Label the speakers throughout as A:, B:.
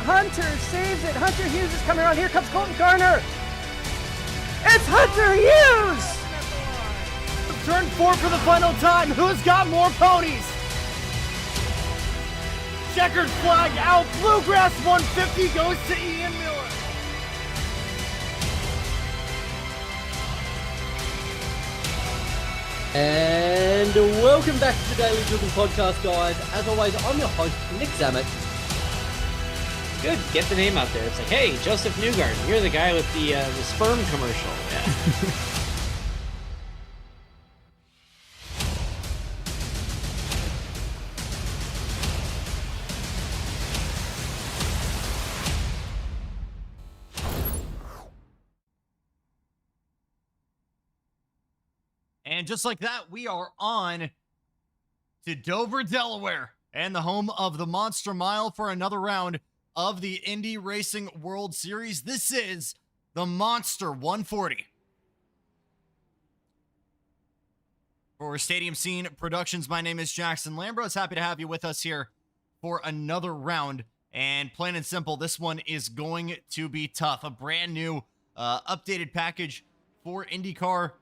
A: Hunter saves it. Hunter Hughes is coming around. Here comes Colton Garner. It's Hunter Hughes!
B: Turn 4 for the final time. Who's got more ponies? Checkered flag out. Bluegrass 150 goes to Ian Miller.
C: And welcome back to the Daily Dribble Podcast, guys. As always, I'm your host, Nick Zammit.
D: Good, get the name out there. It's like, hey, Joseph Newgarden, you're the guy with the sperm commercial. Yeah.
B: And just like that, we are on to Dover, Delaware, and the home of the Monster Mile for another round of the Indy Racing World Series. This is the Monster 140. For Stadium Scene Productions, my name is Jackson Lambros. Happy to have you with us here for another round. And plain and simple, this one is going to be tough. A brand new updated package for IndyCar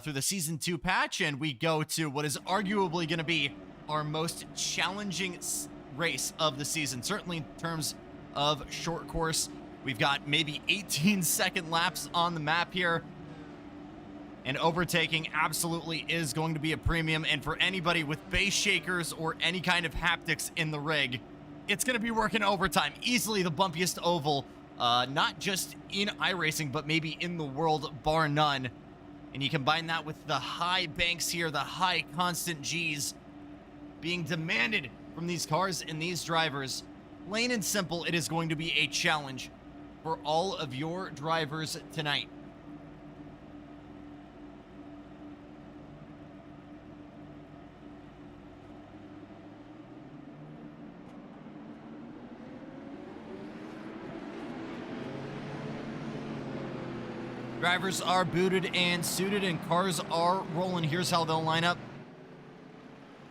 B: through the Season 2 patch, and we go to what is arguably going to be our most challenging race of the season, certainly in terms of short course. We've got maybe 18-second laps on the map here, and overtaking absolutely is going to be a premium, and for anybody with base shakers or any kind of haptics in the rig, it's going to be working overtime. Easily the bumpiest oval, not just in iRacing, but maybe in the world, bar none. And you combine that with the high banks here, the high constant G's being demanded from these cars and these drivers. Plain and simple, it is going to be a challenge for all of your drivers tonight. Drivers are booted and suited, and cars are rolling. Here's how they'll line up.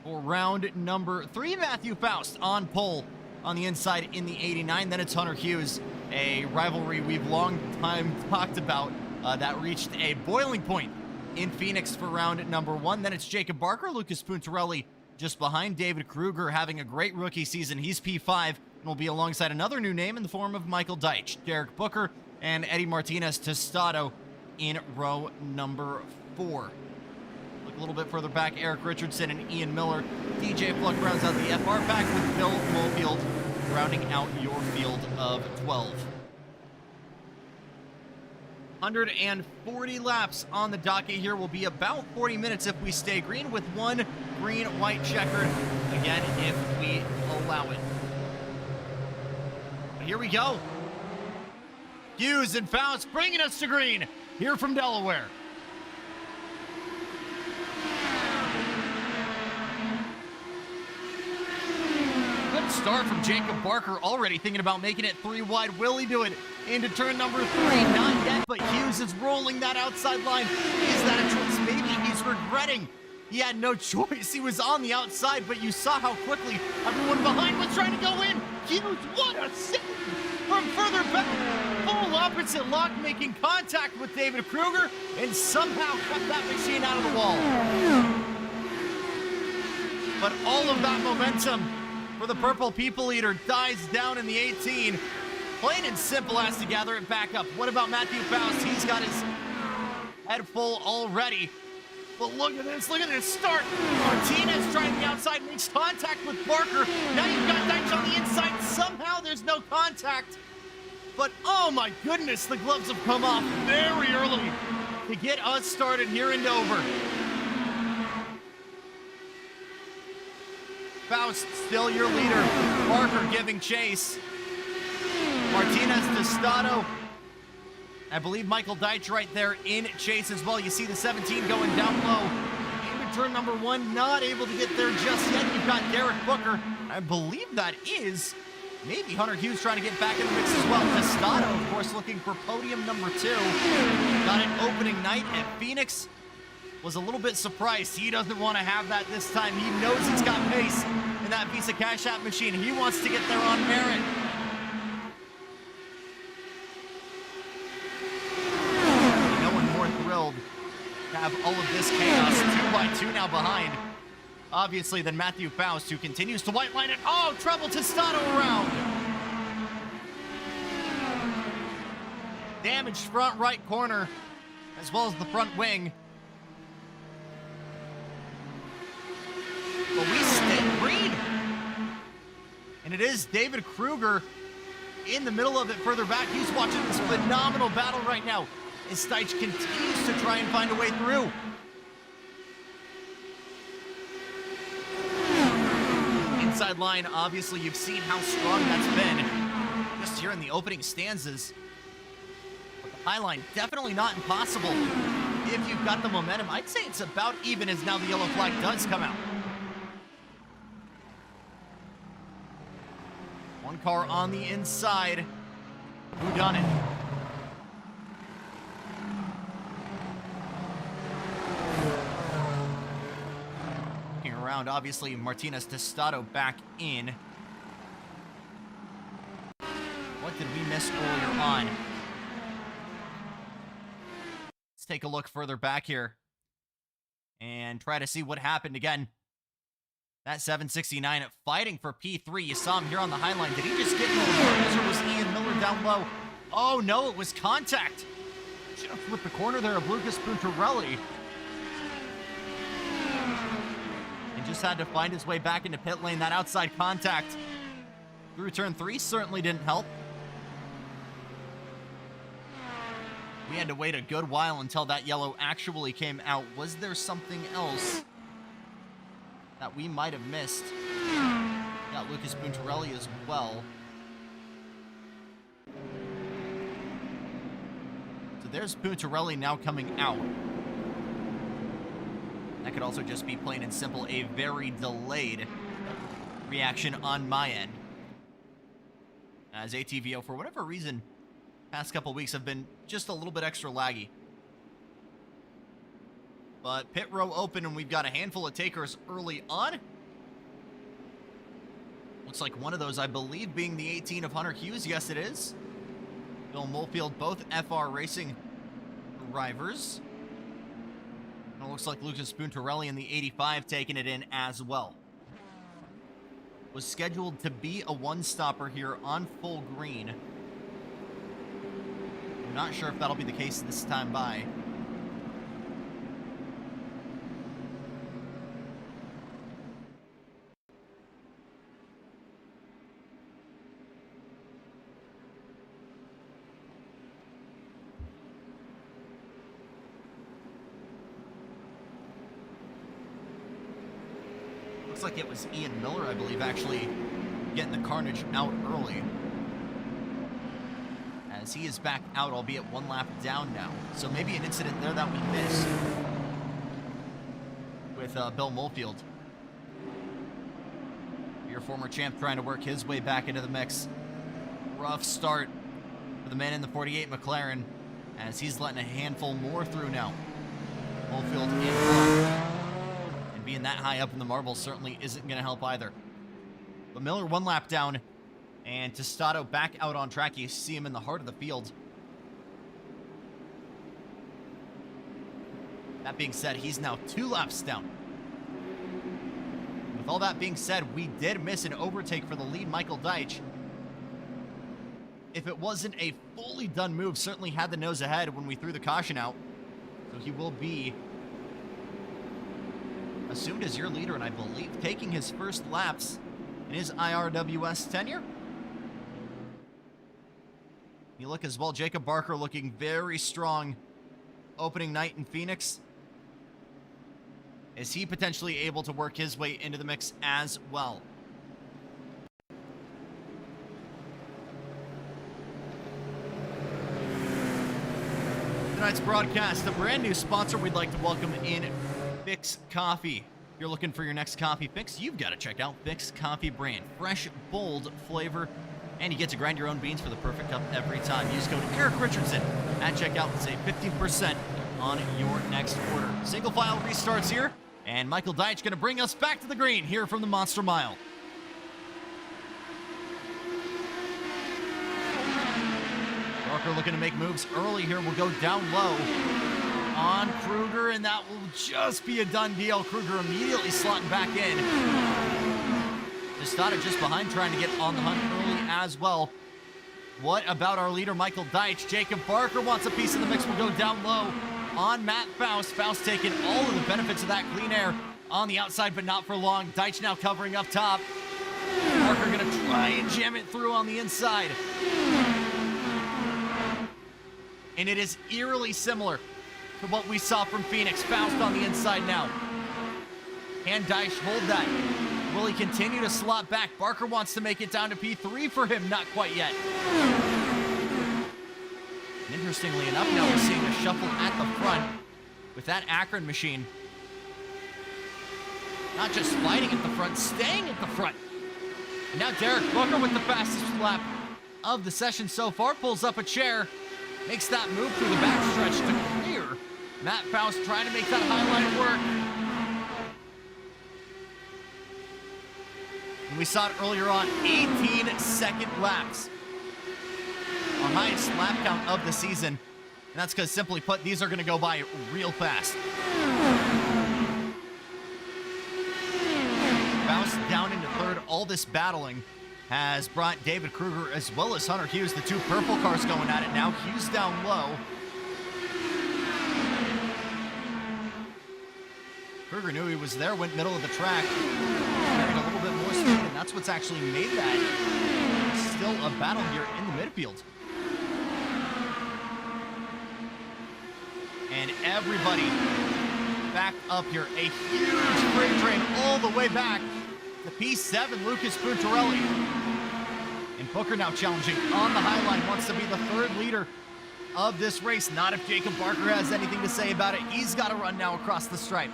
B: For round number 3, Matthew Faust on pole on the inside in the 89. Then it's Hunter Hughes, a rivalry we've long time talked about that reached a boiling point in Phoenix for round number 1. Then it's Jacob Barker, Lucas Puntaralli just behind. David Kruger having a great rookie season. He's P5 and will be alongside another new name in the form of Michael Deitch. Derek Booker and Eddie Martinez Tostado in row number 4. Look a little bit further back, Eric Richardson and Ian Miller. DJ Fluck rounds out the FR pack with Bill Mofield rounding out your field of 12. 140 laps on the docket here. Will be about 40 minutes if we stay green, with one green-white checkered, again, if we allow it. But here we go. Hughes and Faust bringing us to green here from Delaware. Good start from Jacob Barker, already thinking about making it 3 wide. Will he do it into turn number 3? Not yet, but Hughes is rolling that outside line. Is that a choice? Maybe he's regretting. He had no choice. He was on the outside, but you saw how quickly everyone behind was trying to go in. Hughes, what a save from further back. Full opposite lock, making contact with David Kruger, and somehow kept that machine out of the wall. But all of that momentum for the Purple People Eater dies down in the 18. Plain and simple has to gather it back up. What about Matthew Faust? He's got his head full already. But look at this start. Martinez trying the outside, makes contact with Barker. Now you've got Deitch on the inside. Somehow there's no contact. But oh my goodness, the gloves have come off very early to get us started here in Dover. Faust still your leader. Barker giving chase. Martinez Tostado. I believe Michael Deitch right there in chase as well. You see the 17 going down low. Into turn number 1, not able to get there just yet. You've got Derek Booker. I believe that is maybe Hunter Hughes trying to get back in the mix as well. Tostado, of course, looking for podium number 2. Got an opening night at Phoenix. Was a little bit surprised. He doesn't want to have that this time. He knows he's got pace in that Visa Cash App machine. He wants to get there on merit. behind, obviously, than Matthew Faust, who continues to white line it. Oh, trouble Tostado around. Damaged front right corner, as well as the front wing. But we stay green. And it is David Kruger in the middle of it further back. He's watching this phenomenal battle right now as Steich continues to try and find a way through. Inside line, obviously, you've seen how strong that's been just here in the opening stanzas. But the high line, definitely not impossible if you've got the momentum. I'd say it's about even as now the yellow flag does come out. One car on the inside. Who done it? Looking around, obviously, Martinez Tostado back in. What did we miss earlier on? Let's take a look further back here and try to see what happened again. That 769 fighting for P3. You saw him here on the high line. Did he just get in the corners, or was Ian Miller down low? Oh, no, it was contact. Just with the corner there of Lucas Puntaralli. And just had to find his way back into pit lane. That outside contact through turn 3 certainly didn't help. We had to wait a good while until that yellow actually came out. Was there something else that we might have missed? Got Lucas Puntaralli as well. So there's Puntaralli now coming out. That could also just be plain and simple a very delayed reaction on my end, as ATVO, for whatever reason, past couple weeks have been just a little bit extra laggy. But pit row open, and we've got a handful of takers early on. Looks like one of those, I believe, being the 18 of Hunter Hughes. Yes, it is. Bill Molefield, both FR Racing drivers. And it looks like Lucas Puntaralli in the 85 taking it in as well. Was scheduled to be a one-stopper here on full green. I'm not sure if that'll be the case this time by. Looks like it was Ian Miller, I believe, actually getting the carnage out early, as he is back out, albeit one lap down now. So maybe an incident there that we missed with Bill Molefield. Your former champ trying to work his way back into the mix. Rough start for the man in the 48 McLaren, as he's letting a handful more through now. Molefield in front. Being that high up in the marbles certainly isn't going to help either. But Miller one lap down, and Tostado back out on track. You see him in the heart of the field. That being said, he's now 2 laps down. With all that being said, we did miss an overtake for the lead Michael Deitch. If it wasn't a fully done move, certainly had the nose ahead when we threw the caution out. So he will be assumed as your leader, and I believe taking his first laps in his IRWS tenure. You look as well, Jacob Barker looking very strong opening night in Phoenix. Is he potentially able to work his way into the mix as well? Tonight's broadcast, a brand new sponsor we'd like to welcome in, Fix Coffee. If you're looking for your next coffee fix, you've got to check out Fix Coffee brand. Fresh, bold flavor, and you get to grind your own beans for the perfect cup every time. Use code Eric Richardson at checkout and save 15% on your next order. Single file restarts here, and Michael Deitch going to bring us back to the green here from the Monster Mile. Barker looking to make moves early here. Will go down low. on Kruger, and that will just be a done deal. Kruger immediately slotting back in. Started just behind, trying to get on the hunt early as well. What about our leader, Michael Deitch? Jacob Barker wants a piece of the mix. Will go down low on Matt Faust. Faust taking all of the benefits of that clean air on the outside, but not for long. Deitch now covering up top. Barker gonna try and jam it through on the inside. And it is eerily similar to what we saw from Phoenix. Faust on the inside now. Can Deitch hold that? Will he continue to slot back? Barker wants to make it down to P3 for him. Not quite yet. And interestingly enough, now we're seeing a shuffle at the front with that Akron machine. Not just fighting at the front, staying at the front. And now Derek Booker with the fastest lap of the session so far. Pulls up a chair. Makes that move through the backstretch to clear. Matt Faust trying to make that highline work. And we saw it earlier on, 18-second laps. Our highest lap count of the season. And that's because, simply put, these are going to go by real fast. Faust down into third. All this battling has brought David Kruger as well as Hunter Hughes, the two purple cars going at it now. Hughes down low. Kruger knew he was there, went middle of the track. Carried a little bit more speed, and that's what's actually made that still a battle here in the midfield. And everybody back up here. A huge freight train all the way back to P7, Lucas Puntaralli. And Booker now challenging on the high line, wants to be the third leader of this race. Not if Jacob Barker has anything to say about it. He's got to run now across the stripe.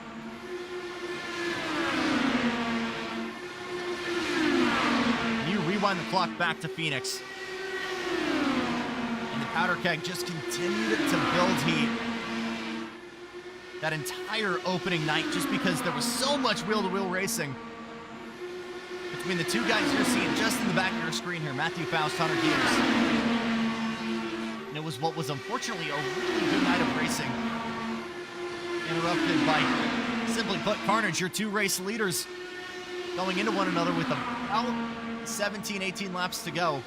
B: Rewind the clock back to Phoenix. And the powder keg just continued to build heat that entire opening night, just because there was so much wheel-to-wheel racing between the two guys you're seeing just in the back of your screen here, Matthew Faust, Hunter Hughes. And it was what was unfortunately a really good night of racing, interrupted by, simply put, carnage. Your two race leaders going into one another with about 17, 18 laps to go.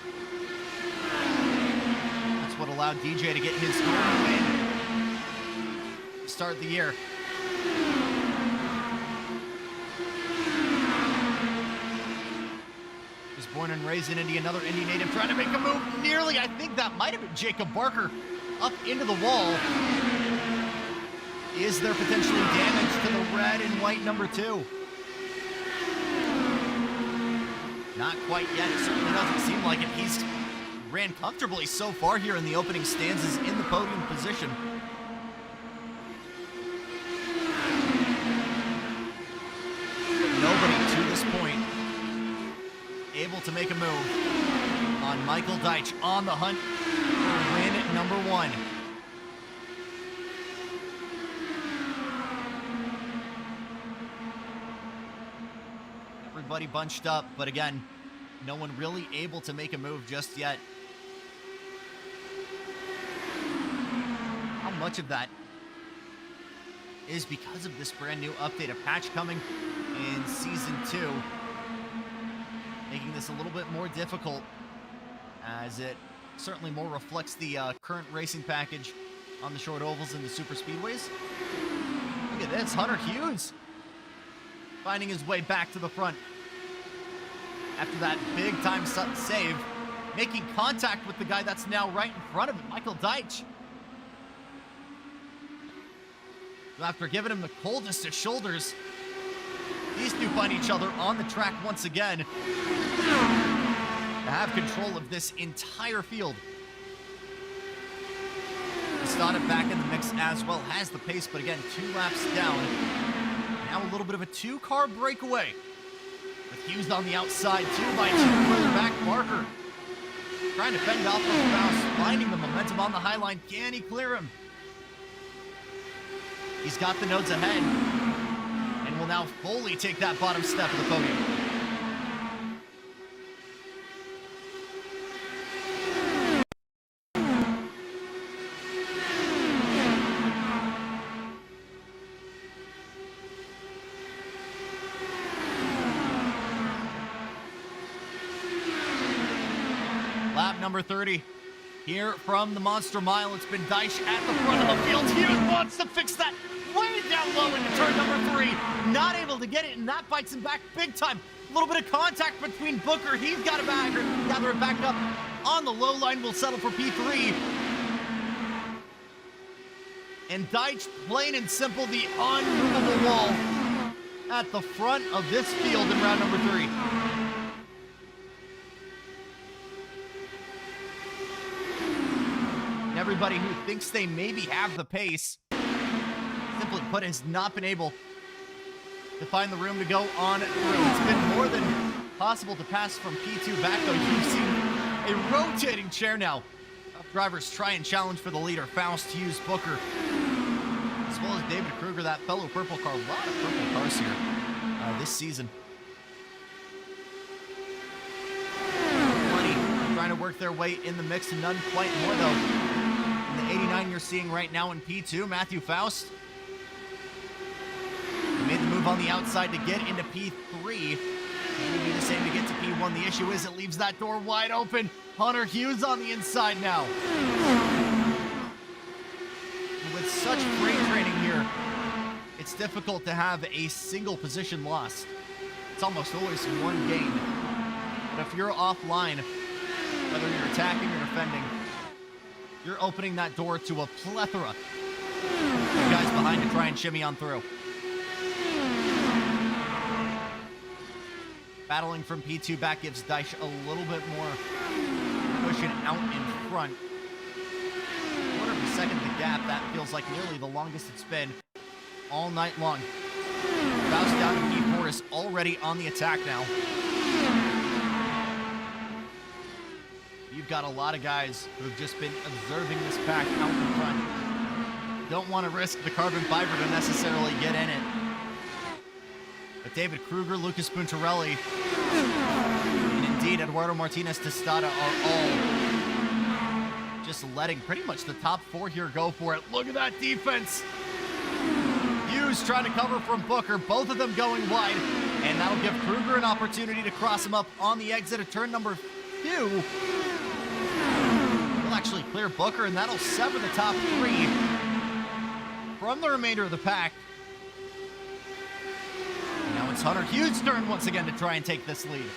B: That's what allowed DJ to get his home win to start the year. Was born and raised in Indy, another Indy native trying to make a move. Nearly, I think that might have been Jacob Barker up into the wall. Is there potentially damage to the red and white number 2? Not quite yet. It certainly doesn't seem like it. He's ran comfortably so far here in the opening stanzas in the podium position. Nobody to this point able to make a move on Michael Deitch on the hunt for win number 1. Everybody bunched up, but again, no one really able to make a move just yet. How much of that is because of this brand new update, a patch coming in Season 2, making this a little bit more difficult, as it certainly more reflects the current racing package on the short ovals and the super speedways. Look at this, Hunter Hughes finding his way back to the front after that big time save, making contact with the guy that's now right in front of him, Michael Deitch. So after giving him the coldest of shoulders, these two find each other on the track once again to have control of this entire field. Started back in the mix as well, has the pace, but again, 2 laps down. Now a little bit of a 2-car breakaway. With Hughes on the outside, 2x2 further back. Barker trying to fend off the Faust, finding the momentum on the high line. Can he clear him? He's got the nodes ahead and will now fully take that bottom step of the podium. Lap number 30. Here from the Monster Mile, it's been Deich at the front of the field. Hughes wants to fix that way down low into turn number 3. Not able to get it, and that bites him back big time. A little bit of contact between Booker. He's got to gather it back up on the low line. Will settle for P3. And Deich, plain and simple, the unmovable wall at the front of this field in round number 3. And everybody who thinks they maybe have the pace, simply put, has not been able to find the room to go on through. It's been more than possible to pass from P2 back, though. You've seen a rotating chair now. Drivers try and challenge for the leader. Faust, Hughes, Booker, as well as David Kruger, that fellow purple car. A lot of purple cars here this season. Plenty trying to work their way in the mix, and none quite more, though. In the 89 you're seeing right now in P2, Matthew Faust. He made the move on the outside to get into P3. Can he do the same to get to P1? The issue is it leaves that door wide open. Hunter Hughes on the inside now. With such freight training here, it's difficult to have a single position loss. It's almost always one gain. But if you're offline, whether you're attacking or defending, you're opening that door to a plethora of guys behind to try and shimmy on through. Battling from P2 back gives Deich a little bit more cushion out in front. Quarter of a second the gap. That feels like nearly the longest it's been all night long. Faust down to P4 is already on the attack now. You've got a lot of guys who have just been observing this pack out in front. Don't want to risk the carbon fiber to necessarily get in it. But David Kruger, Lucas Puntaralli, and indeed Eduardo Martinez Testada are all just letting pretty much the top 4 here go for it. Look at that defense. Hughes trying to cover from Booker, both of them going wide, and that'll give Kruger an opportunity to cross him up on the exit of turn number 2. He'll actually clear Booker, and that'll sever the top 3 from the remainder of the pack. Now it's Hunter Hughes' turn once again to try and take this lead.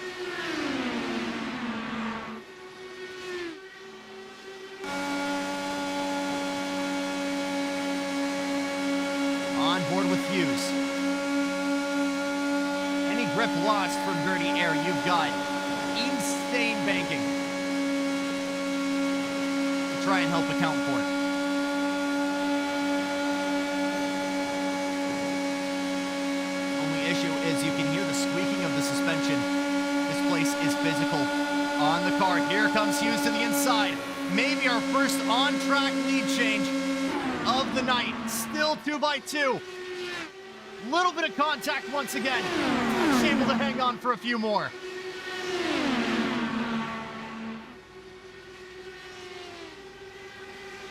B: On board with Hughes. Any grip lost from dirty air, you've got insane banking to try and help account for it. Issue is you can hear the squeaking of the suspension. This place is physical on the car. Here comes Hughes to the inside. Maybe our first on-track lead change of the night. Still 2x2. Little bit of contact once again. He's able to hang on for a few more.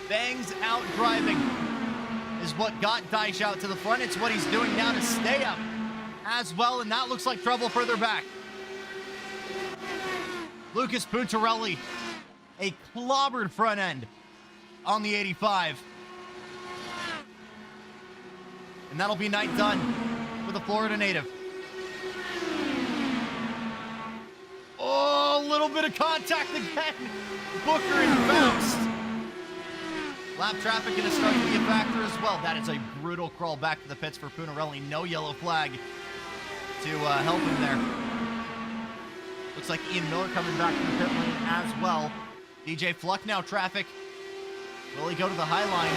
B: Bangs out driving is what got Deich out to the front. It's what he's doing now to stay up as well, and that looks like trouble further back. Lucas Puntaralli, a clobbered front end on the 85. And that'll be night done for the Florida native. Oh, a little bit of contact again. Booker and Faust. Lap traffic going to start to be a factor as well. That is a brutal crawl back to the pits for Puntaralli. No yellow flag to help him there. Looks like Ian Miller coming back from the pit lane as well. DJ Fluck now traffic. Will he go to the high line?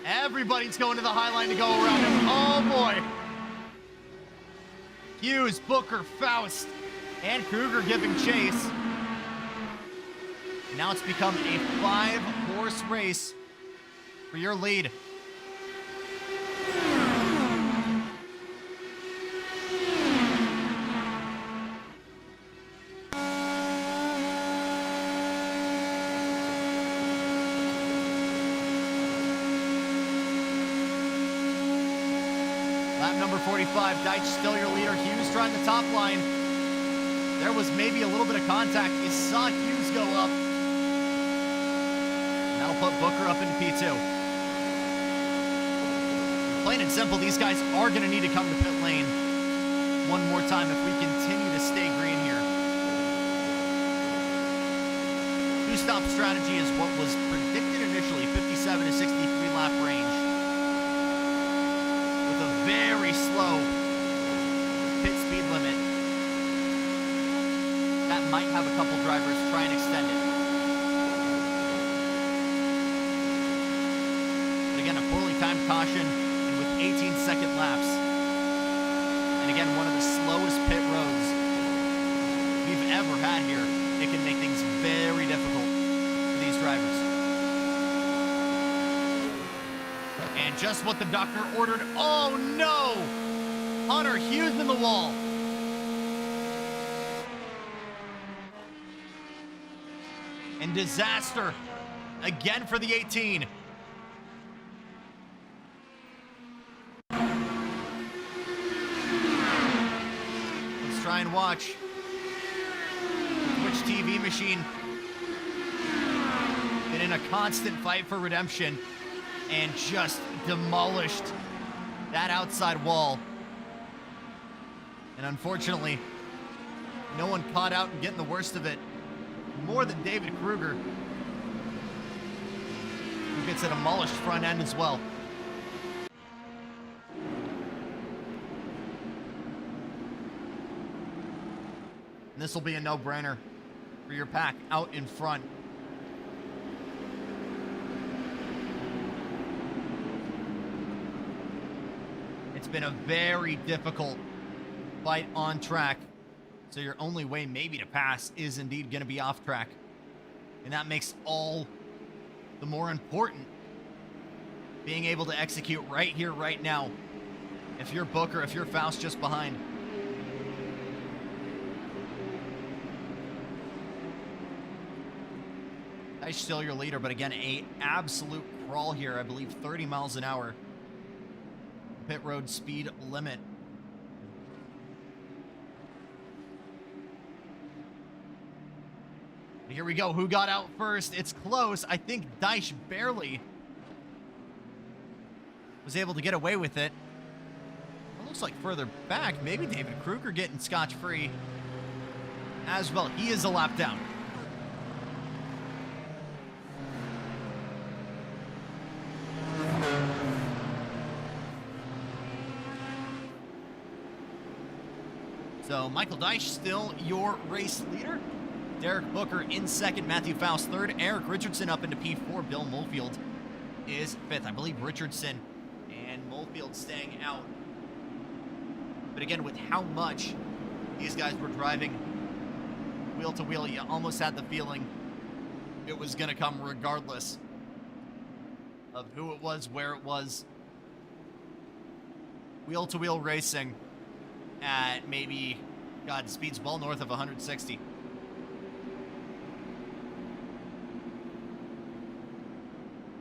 B: Everybody's going to the high line to go around him. Oh boy. Hughes, Booker, Faust, and Kruger giving chase. And now it's become a 5-horse race for your lead. Lap number 45, Deich still your leader. Hughes trying the top line. There was maybe a little bit of contact. You saw Hughes go up. And that'll put Booker up into P2. Plain and simple, these guys are going to need to come to pit lane one more time if we continue to stay green here. Two-stop strategy is what was predicted initially, 57 to 63 lap range. With a very slow pit speed limit. That might have a couple drivers try and extend it. But again, a poorly timed caution and with 18-second laps. And again, one of the slowest pit roads we've ever had here. It can make things very difficult for these drivers. And just what the doctor ordered. Oh no! Hunter Hughes in the wall. And disaster again for the 18. Let's try and watch. Twitch TV machine been in a constant fight for redemption and just demolished that outside wall. And unfortunately, no one caught out and getting the worst of it. More than David Kruger, who gets a demolished front end as well. And this will be a no-brainer for your pack out in front. It's been a very difficult fight on track. So your only way maybe to pass is indeed going to be off track. And that makes all the more important being able to execute right here, right now. If you're Booker, if you're Faust just behind. He's still your leader, but again, a absolute crawl here. I believe 30 miles an hour. Pit road speed limit. Here we go. Who got out first? It's close. I think Deich barely was able to get away with it. It looks like further back, maybe David Kruger getting scotch-free as well. He is a lap down. So Michael Deich still your race leader. Derek Booker in second, Matthew Faust third, Eric Richardson up into P4, Bill Molefield is fifth. I believe Richardson and Molefield staying out. But again, with how much these guys were driving wheel to wheel, you almost had the feeling it was going to come regardless of who it was, where it was. Wheel to wheel racing at maybe, God, speeds well north of 160.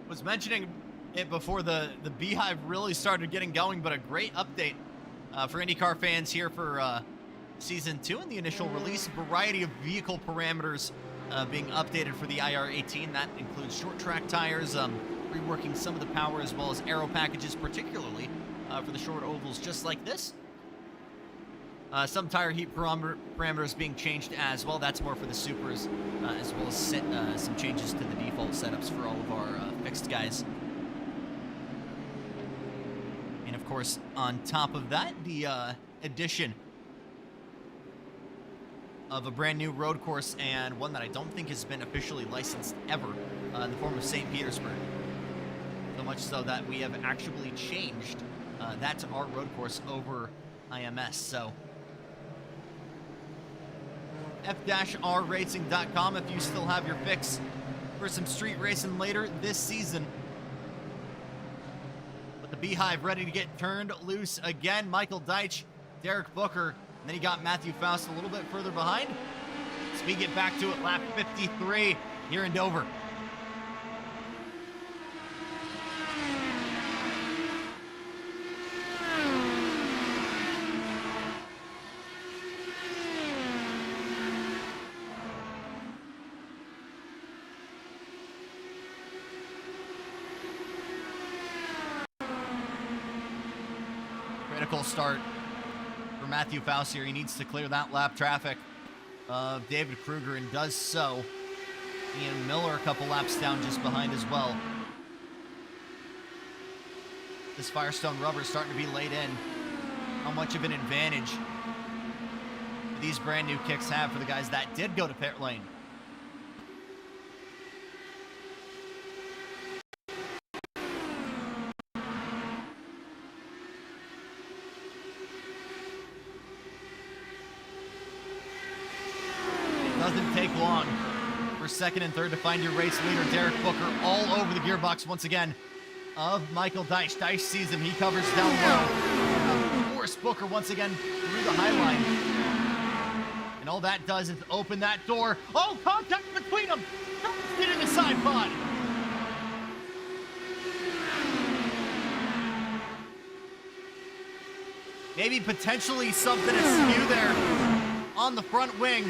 B: Was mentioning it before the Beehive really started getting going, but a great update for IndyCar fans here for Season 2 and the initial release. A variety of vehicle parameters being updated for the IR18. That includes short track tires, reworking some of the power as well as aero packages, particularly for the short ovals just like this. Some tire heat parameters being changed as well. That's more for the supers, as well as some changes to the default setups for all of our fixed guys. And of course, on top of that, the addition of a brand new road course, and one that I don't think has been officially licensed ever, in the form of St. Petersburg. So much so that we have actually changed that to our road course over IMS. So f-racing.com if you still have your fix for some street racing later this season. But the Beehive ready to get turned loose again. Michael Deich, Derek Booker, and then he got Matthew Faust a little bit further behind. So we get back to it, lap 53 here in Dover. critical start for Matthew Faust here. He needs to clear that lap traffic of David Kruger, and does so. Ian Miller a couple laps down just behind as well. This Firestone rubber is starting to be laid in. How much of an advantage do these brand new kicks have for the guys that did go to pit lane? Doesn't take long for second and third to find your race leader, Derek Booker, all over the gearbox once again of Michael Deich. Deich sees him. He covers down low. Force Booker once again through the high line. And all that does is open that door. Oh, contact between them. Get in the side pod. Maybe potentially something askew there on the front wing.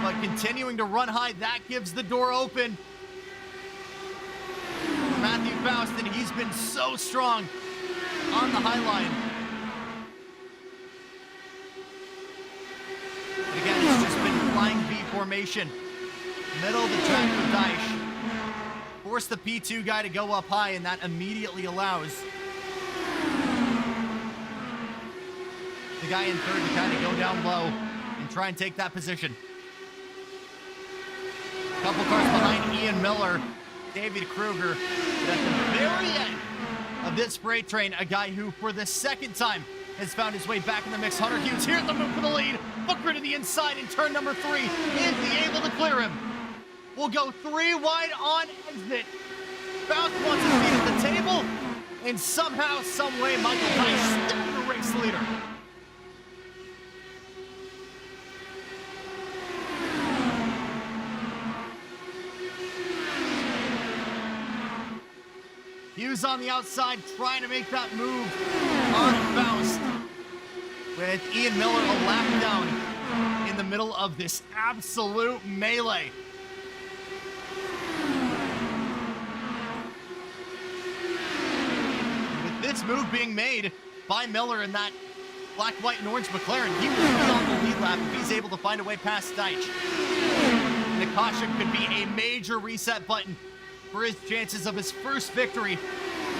B: But continuing to run high, that gives the door open for Matthew Faust, and he's been so strong on the high line. And again, it's just been flying V formation. Middle of the track for Deich. Force the P2 guy to go up high, and that immediately allows the guy in third to kind of go down low and try and take that position. Couple cars behind Ian Miller, David Kruger, but at the very end of this freight train, a guy who for the second time has found his way back in the mix. Hunter Hughes here at the move for the lead. Booker to the inside in turn number 3. Is he able to clear him? We'll go 3 wide on exit. Faust wants a seat at the table, and somehow, some way, Michael Deich still the race leader. Hughes on the outside trying to make that move on Faust, with Ian Miller a lap down in the middle of this absolute melee. With this move being made by Miller in that black, white, and orange McLaren, he will be on the lead lap if he's able to find a way past Deich. And the caution could be a major reset button for his chances of his first victory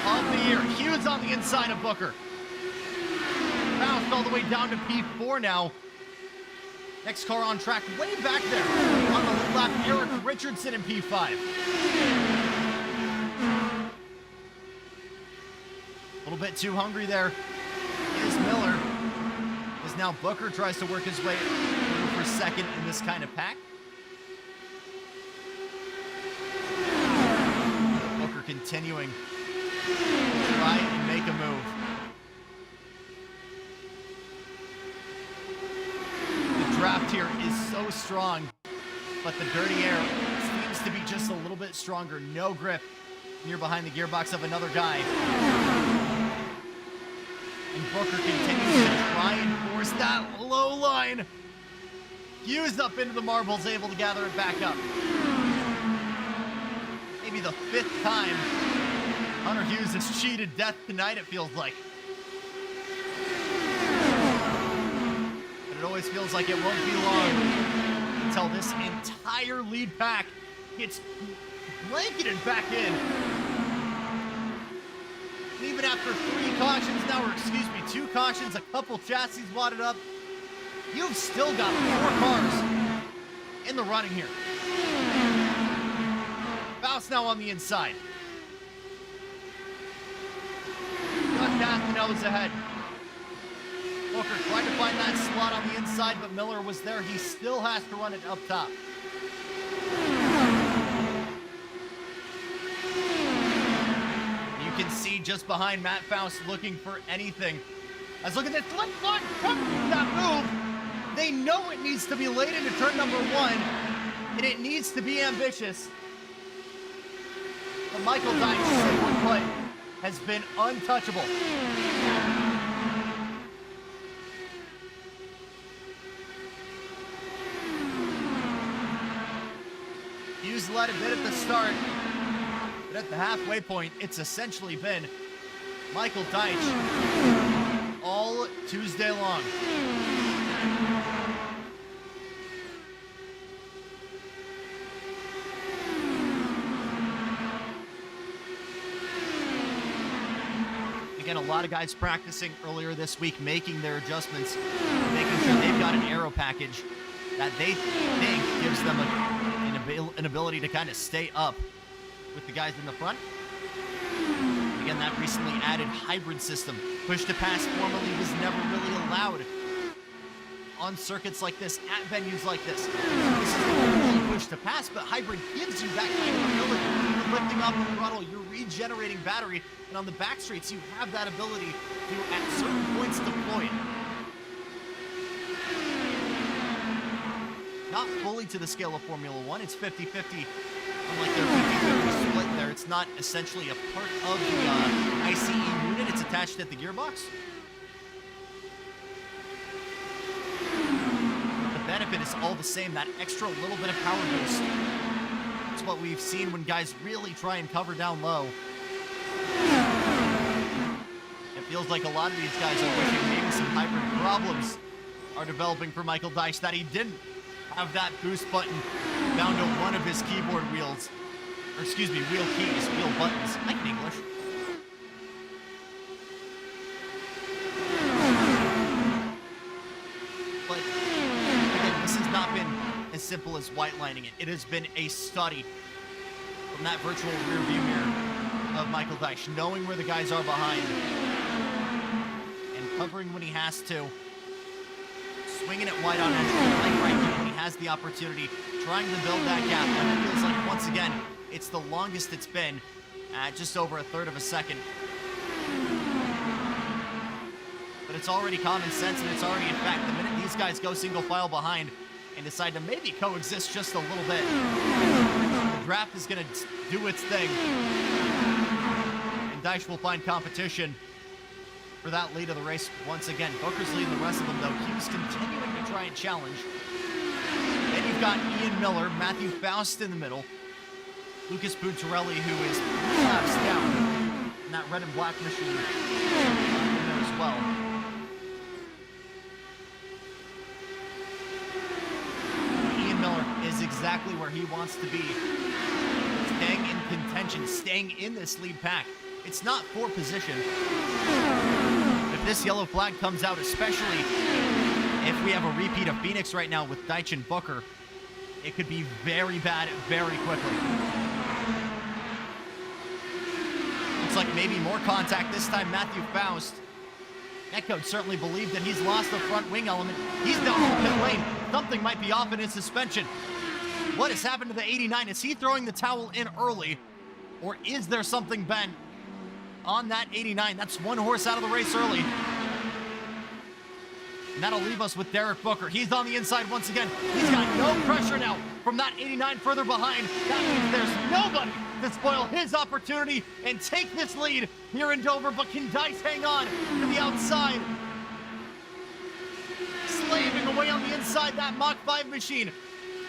B: of the year. Hughes on the inside of Booker. Faust all the way down to P4 now. Next car on track, way back there on the lead lap, Eric Richardson in P5. A little bit too hungry there is Miller, as now Booker tries to work his way through for second in this kind of pack. Continuing to try and make a move. The draft here is so strong, but the dirty air seems to be just a little bit stronger. No grip near behind the gearbox of another guy. And Booker continues to try and force that low line. Hughes up into the marbles, able to gather it back up. Maybe the 5th time Hunter Hughes has cheated death tonight, it feels like. But it always feels like it won't be long until this entire lead pack gets blanketed back in. And even after 3 cautions now, or excuse me, 2 cautions, a couple chassis wadded up, you've still got 4 cars in the running here. Faust now on the inside. Got the nose ahead. Booker tried to find that slot on the inside, but Miller was there. He still has to run it up top. You can see just behind Matt Faust looking for anything. As look at this, that move. They know it needs to be late into turn number 1, and it needs to be ambitious. But Michael Dykes' single play has been untouchable. Hughes led a bit at the start, but at the halfway point, it's essentially been Michael Deich all Tuesday long. Again, a lot of guys practicing earlier this week, making their adjustments, making sure they've got an aero package that they think gives them an ability to kind of stay up with the guys in the front. Again, that recently added hybrid system, push to pass, formerly was never really allowed on circuits like this, at venues like this. This is really push to pass, but hybrid gives you that kind of ability. You're lifting off the throttle, you're regenerating battery, and on the back streets, you have that ability to, at certain points, deploy it. Not fully to the scale of Formula One, it's 50-50. Unlike their 50-50 split there, it's not essentially a part of the ICE unit, it's attached at the gearbox. But the benefit is all the same, that extra little bit of power boost. It's what we've seen when guys really try and cover down low. It feels like a lot of these guys are wishing maybe some hybrid problems are developing for Michael Dyche, that he didn't have that boost button bound to one of his keyboard wheels. Or excuse me, wheel keys, wheel buttons. I can English. But again, this has not been as simple as white lining it. It has been a study from that virtual rear view mirror of Michael Dyche, knowing where the guys are behind and covering when he has to. Swinging it wide on entry, like right here when he has the opportunity, trying to build that gap. And it feels like, once again, it's the longest it's been at just over a third of a second. But it's already common sense, and it's already in fact. The minute these guys go single file behind and decide to maybe coexist just a little bit, the draft is going to do its thing. And Dyche will find competition for that lead of the race once again. Booker's leading the rest of them, though. Hughes continuing to try and challenge. Then you've got Ian Miller, Matthew Faust in the middle, Lucas Puntaralli, who is 3 laps down in that red and black machine in there as well. Ian Miller is exactly where he wants to be, staying in contention, staying in this lead pack. It's not for position. If this yellow flag comes out, especially if we have a repeat of Phoenix right now with Dyche and Booker, it could be very bad very quickly. Looks like maybe more contact this time. Matthew Faust. Netcode certainly believed that he's lost the front wing element. He's down in the pit lane. Something might be off in his suspension. What has happened to the 89? Is he throwing the towel in early? Or is there something bent on that 89? That's one horse out of the race early. And that'll leave us with Derek Booker. He's on the inside once again. He's got no pressure now from that 89 further behind. That means there's nobody to spoil his opportunity and take this lead here in Dover. But can Dyche hang on to the outside? Slaving away on the inside, that Mach 5 machine.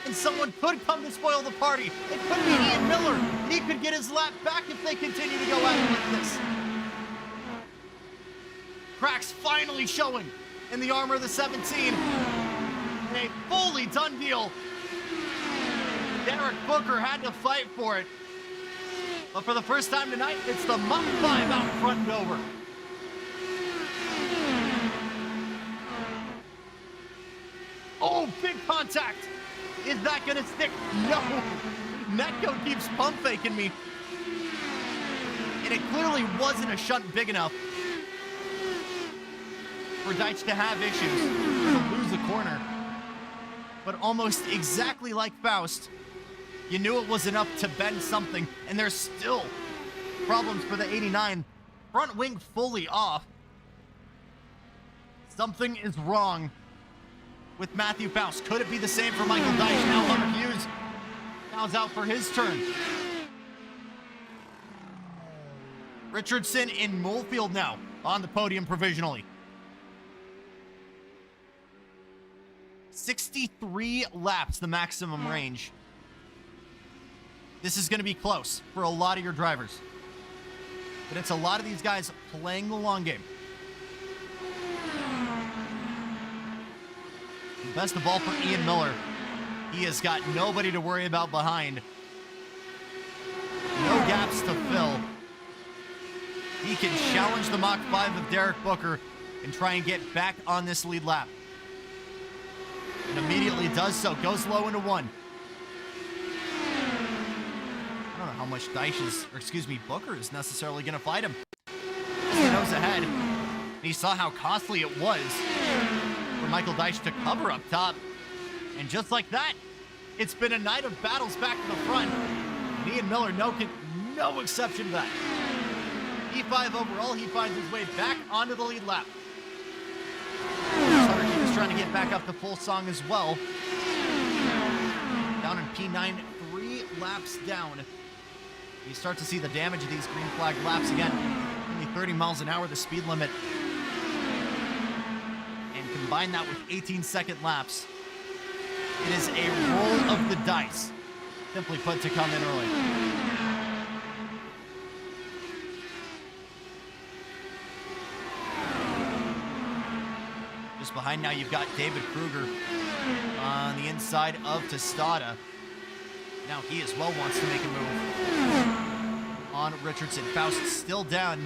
B: And someone could come to spoil the party. It could be Ian Miller. He could get his lap back if they continue to go at it like this. Cracks finally showing in the armor of the 17. A fully done deal. Derek Booker had to fight for it. But for the first time tonight, it's the Mach 5 out front and over. Oh, big contact. Is that gonna stick? No. Netcode keeps pump faking me. And it clearly wasn't a shunt big enough for Dyche to have issues, to lose a corner. But almost exactly like Faust, you knew it was enough to bend something, and there's still problems for the 89. Front wing fully off. Something is wrong with Matthew Faust. Could it be the same for Michael Dyche? Now Hunter Hughes now's out for his turn. Richardson in Molefield now on the podium provisionally. 63 laps, the maximum range. This is going to be close for a lot of your drivers. But it's a lot of these guys playing the long game. Best of all for Ian Miller. He has got nobody to worry about behind. No gaps to fill. He can challenge the Mach 5 of Derek Booker and try and get back on this lead lap. And immediately does so. Goes low into 1. I don't know how much Booker is necessarily going to fight him. He knows ahead. And he saw how costly it was for Michael Deitch to cover up top. And just like that, it's been a night of battles back to the front. And Ian Miller, no exception to that. P5 overall, he finds his way back onto the lead lap. Hunter Hughes trying to get back up to full song as well. Down in P9, 3 laps down. You start to see the damage of these green flag laps again. Only 30 miles an hour, the speed limit. And combine that with 18-second laps. It is a roll of the dice, simply put, to come in early. Just behind now, you've got David Kruger on the inside of Tostada. Now he as well wants to make a move on Richardson. Faust still down,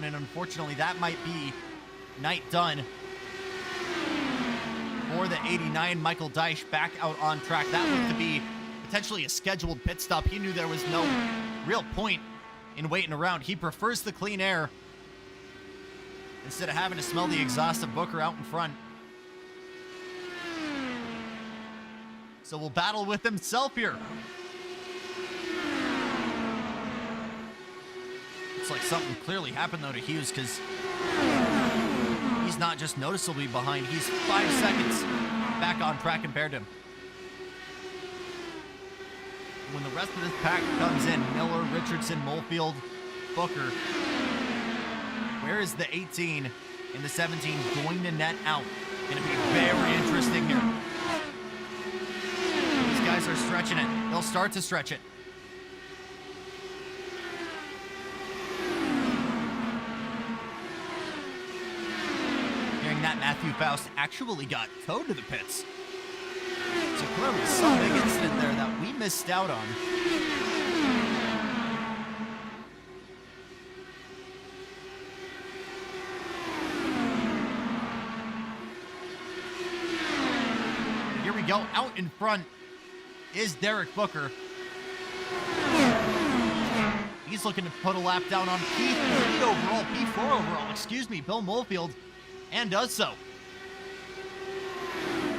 B: and unfortunately that might be night done for the 89. Michael Deitch back out on track. That looked to be potentially a scheduled pit stop. He knew there was no real point in waiting around. He prefers the clean air instead of having to smell the exhaust of Booker out in front. So we'll battle with himself here. Looks like something clearly happened though to Hughes, because he's not just noticeably behind, he's 5 seconds back on track compared to him. When the rest of this pack comes in, Miller, Richardson, Molefield, Booker, where is the 18 and the 17 going to net out? Going to be very interesting here. These guys are stretching it. They'll start to stretch it. Hearing that, Matthew Faust actually got towed to the pits. So clearly some big incident there that we missed out on. Here we go. Out in front is Derek Booker. He's looking to put a lap down on P4 overall, Bill Molefield, and does so.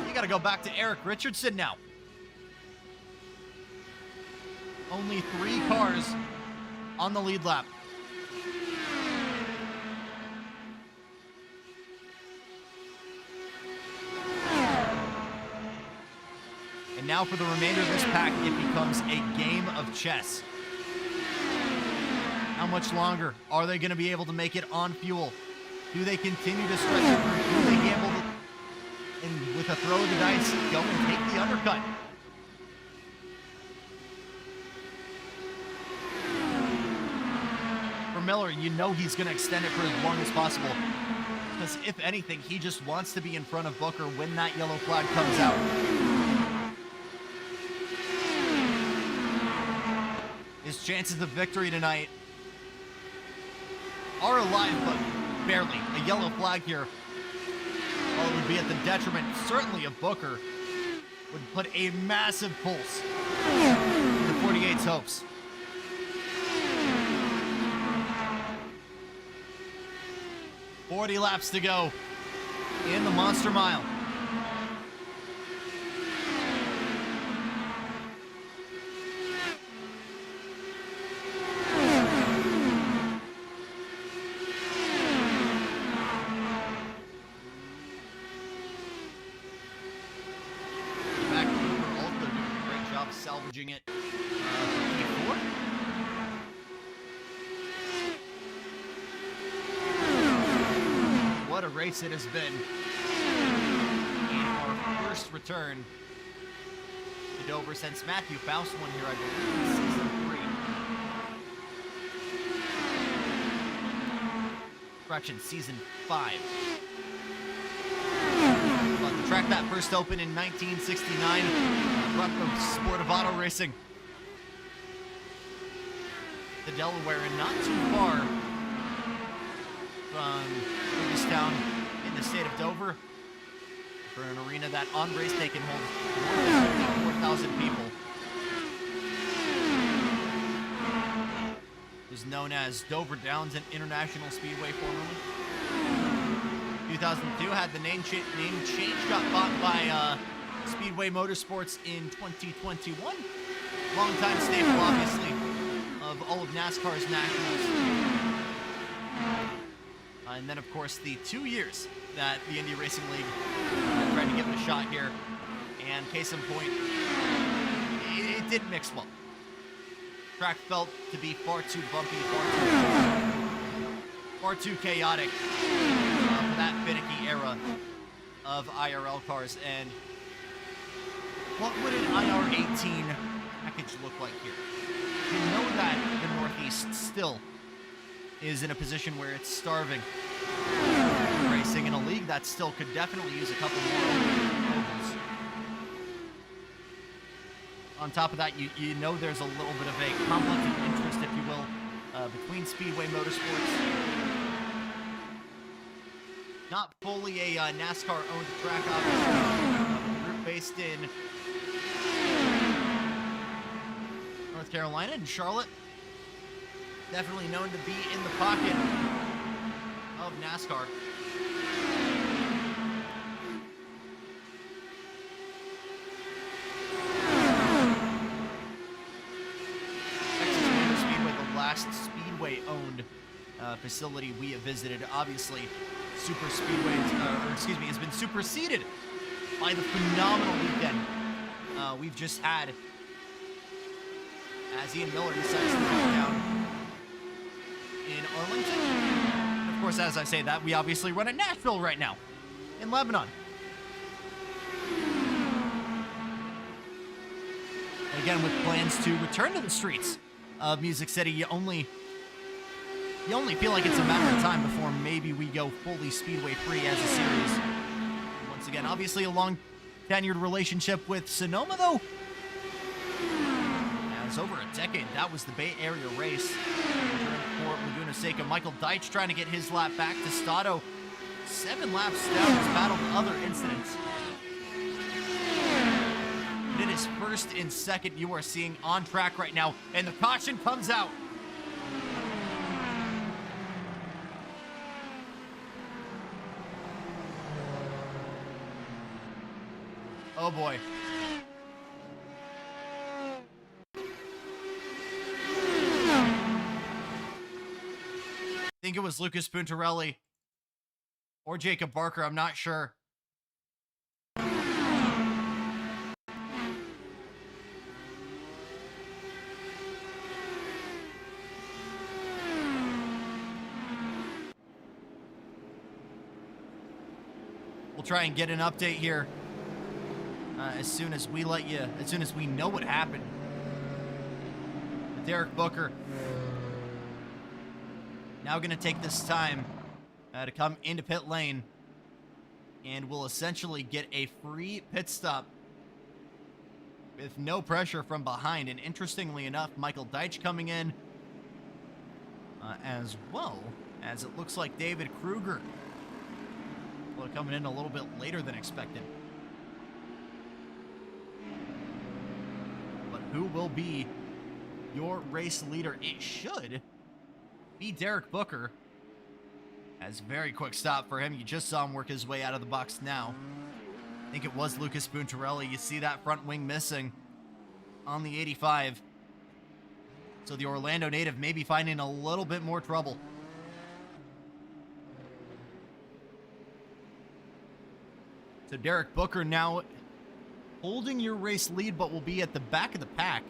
B: You got to go back to Eric Richardson now. Only 3 cars on the lead lap. And now for the remainder of this pack, it becomes a game of chess. How much longer are they going to be able to make it on fuel? Do they continue to stretch it? Or do they gamble and with a throw of the dice, go and take the undercut? For Miller, you know he's going to extend it for as long as possible. Because if anything, he just wants to be in front of Booker when that yellow flag comes out. His chances of victory tonight are alive, but barely. A yellow flag here, while it would be at the detriment, certainly of Booker, would put a massive pulse in the 48's hopes. "40 laps to go in the Monster Mile. Salvaging it for P4. What a race it has been. And our first return to Dover since Matthew Faust won here, I believe, in season 3. Correction, season 5. But the track that first opened in 1969, brought the sport of auto racing to Delaware, and not too far from Lewistown in the state of Dover, for an arena that on race day can hold more than 4,000 people. It was known as Dover Downs and International Speedway formerly. 2002 had the name change, got bought by Speedway Motorsports in 2021. Longtime staple, obviously, of all of NASCAR's nationals. And then, of course, the 2 years that the Indy Racing League tried to give it a shot here. And case in point, it didn't mix well. Track felt to be far too bumpy, far too chaotic for that finicky era of IRL cars. And what would an IR18 package look like here? You know that the Northeast still is in a position where it's starving racing in a league that still could definitely use a couple more ovals. On top of that, you know there's a little bit of a conflict of interest, if you will, between Speedway Motorsports. Not fully a NASCAR-owned track, obviously. A group based in North Carolina and Charlotte. Definitely known to be in the pocket of NASCAR. Last Speedway-owned facility we have visited. Obviously, Super Speedway, has been superseded by the phenomenal weekend we've just had as Ian Miller decides to go down in Arlington. And of course, as I say that, we obviously run at Nashville right now, in Lebanon. And again, with plans to return to the streets of Music City, you only feel like it's a matter of time before maybe we go fully Speedway free as a series. Once again, obviously a long tenured relationship with Sonoma, though. As over a decade, that was the Bay Area race. For Laguna Seca, Michael Deitch trying to get his lap back to Stato. 7 laps down, has battled other incidents. In his first and second, you are seeing on track right now, and the caution comes out. Oh boy. I think it was Lucas Puntaralli or Jacob Barker, I'm not sure. We'll try and get an update here as soon as we know what happened. Derek Booker now going to take this time to come into pit lane and will essentially get a free pit stop with no pressure from behind. And interestingly enough, Michael Deitch coming in as well, as it looks like David Kruger coming in a little bit later than expected. But who will be your race leader? It should be Derek Booker. As very quick stop for him. You just saw him work his way out of the box now. I think it was Lucas Puntaralli. You see that front wing missing on the 85. So the Orlando native may be finding a little bit more trouble. So Derek Booker now holding your race lead, but will be at the back of the pack.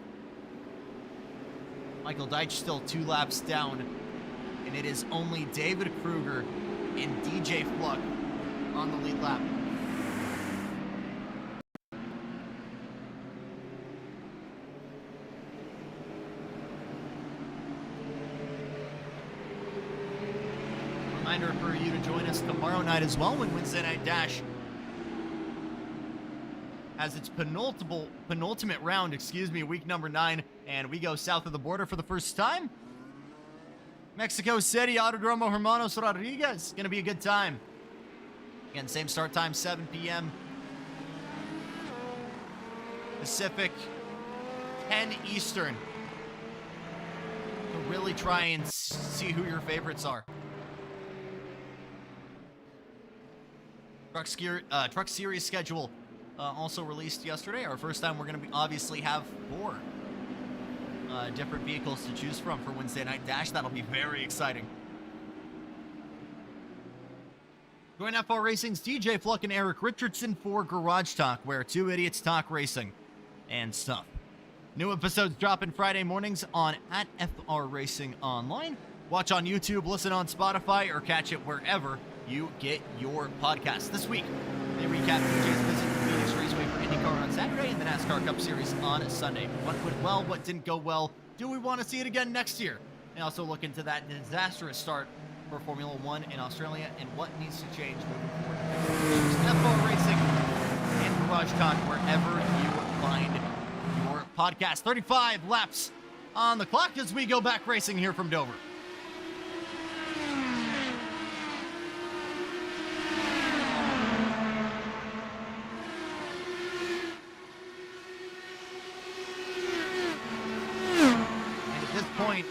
B: Michael Deitch still 2 laps down, and it is only David Kruger and DJ Fluck on the lead lap. Reminder for you to join us tomorrow night as well when Wednesday Night Dash has its penultimate round, week number 9, and we go south of the border for the first time. Mexico City, Autodromo Hermanos Rodriguez. Gonna be a good time. Again, same start time, 7 p.m. Pacific, 10 Eastern. To really try and see who your favorites are. Truck Series schedule also released yesterday. Our first time we're going to obviously have 4 different vehicles to choose from for Wednesday Night Dash. That'll be very exciting. Join iRacing's DJ Fluck and Eric Richardson for Garage Talk, where 2 idiots talk racing and stuff. New episodes dropping Friday mornings on @FRRacing Online. Watch on YouTube, listen on Spotify, or catch it wherever you get your podcasts. This week, they recap DJ's visit to Phoenix Raceway for IndyCar on Saturday and the NASCAR Cup Series on Sunday. What went well, what didn't go well? Do we want to see it again next year? They also look into that disastrous start for Formula One in Australia and what needs to change moving forward. FR Racing and Garage Talk wherever you find your podcast. 35 laps on the clock as we go back racing here from Dover. Point,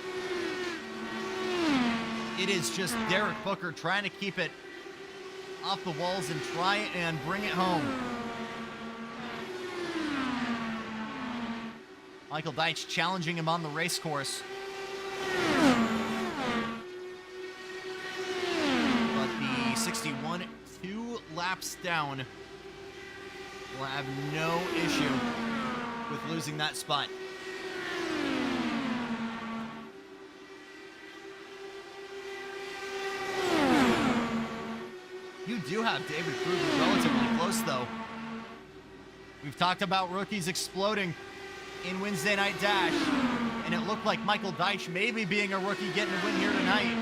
B: it is just Derek Booker trying to keep it off the walls and try and bring it home. Michael Deitch challenging him on the race course. But the 61, 2 laps down, will have no issue with losing that spot. You do have David Kruger relatively close, though. We've talked about rookies exploding in Wednesday Night Dash, and it looked like Michael Deitch maybe being a rookie getting a win here tonight.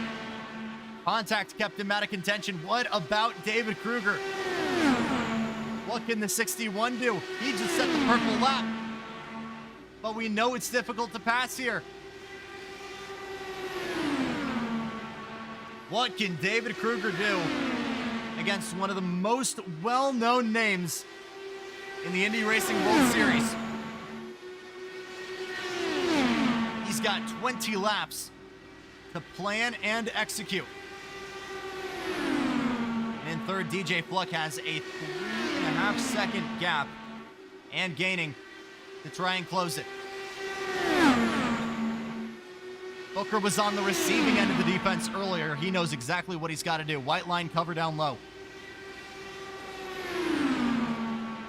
B: Contact kept him out of contention. What about David Kruger? What can the 61 do? He just set the purple lap. But we know it's difficult to pass here. What can David Kruger do against one of the most well-known names in the Indy Racing World Series? He's got 20 laps to plan and execute. And in third, DJ Fluck has a 3.5 second gap and gaining to try and close it. Booker was on the receiving end of the defense earlier. He knows exactly what he's got to do. White line, cover down low.